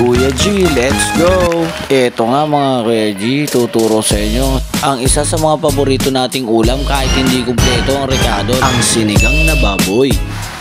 Kuya G, let's go! Eto nga mga Kuya G, tuturo sa inyo ang isa sa mga paborito nating ulam kahit hindi kumpleto ang rekado, ang sinigang na baboy.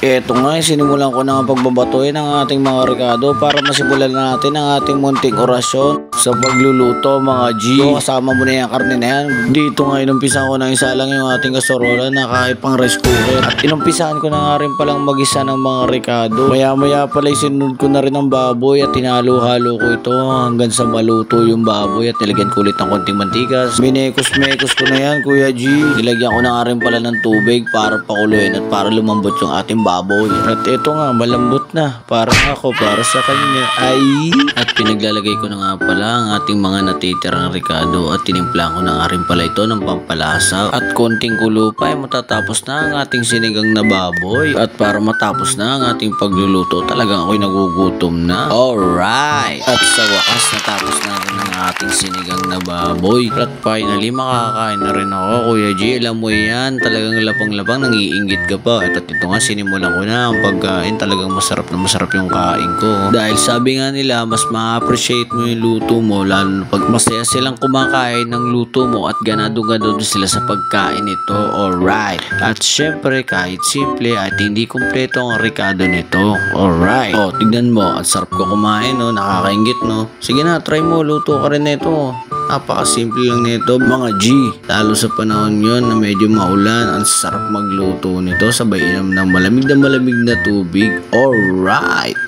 Eto nga, sinimulan ko na ang pagbabatuin ng ating mga rekado para masimulan na natin ang ating munting orasyon sa pagluluto mga G. So, kasama mo na yung karne na yan. Dito nga inumpisahan ko na isa lang yung ating kasarola na kahit pang rice cooker. At inumpisahan ko na nga rin palang mag-isa ng mga rekado. Maya pala sinunod ko na rin ang baboy at tinalo-halo ko ito hanggang sa maluto yung baboy at nilagyan ko ulit ng konting mantikas. Minekos-mekos ko na yan Kuya G. Nilagyan ko na nga rin pala ng tubig para pakuluin at para lumambot yung ating baboy. At ito nga, malambot na. Para ako, para sa kanya. Ay! At pinaglalagay ko na nga pala ang ating mga natitirang rekado at tinimpla ko na nga rin pala ito ng pampalasa. At konting kulo pa ay matatapos na ang ating sinigang na baboy. At para matapos na ang ating pagluluto, talagang ako'y nagugutom na. Alright! At sa wakas, natapos na rin ang ating sinigang na baboy. At finally, makakain na rin ako, Kuya G. Alam mo yan, talagang lapang-lapang nangiinggit ka pa. At ito nga, sinimulan ko na ang pagkain. Talagang masarap na masarap yung kain ko. Dahil sabi nga nila, mas ma-appreciate mo yung luto mo, lalo pag masaya silang kumakain ng luto mo at ganado-ganado sila sa pagkain nito. Alright. At syempre, kahit simple at hindi kumpleto ang rekado nito. Alright. O, tignan mo. At sarap ko kumain, no? Nakakaingit, no? Sige na, try mo. Luto ka rin nito. Napakasimple lang nito mga G. Lalo sa panahon yon na medyo maulan, ang sarap magluto nito sabay inom ng malamig na tubig. Alright!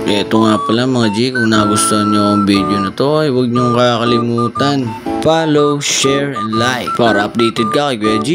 Ito nga pala mga G, kung nagustuhan nyo ang video na to ay huwag nyo kakalimutan follow, share, and like para updated ka kay Kuya G.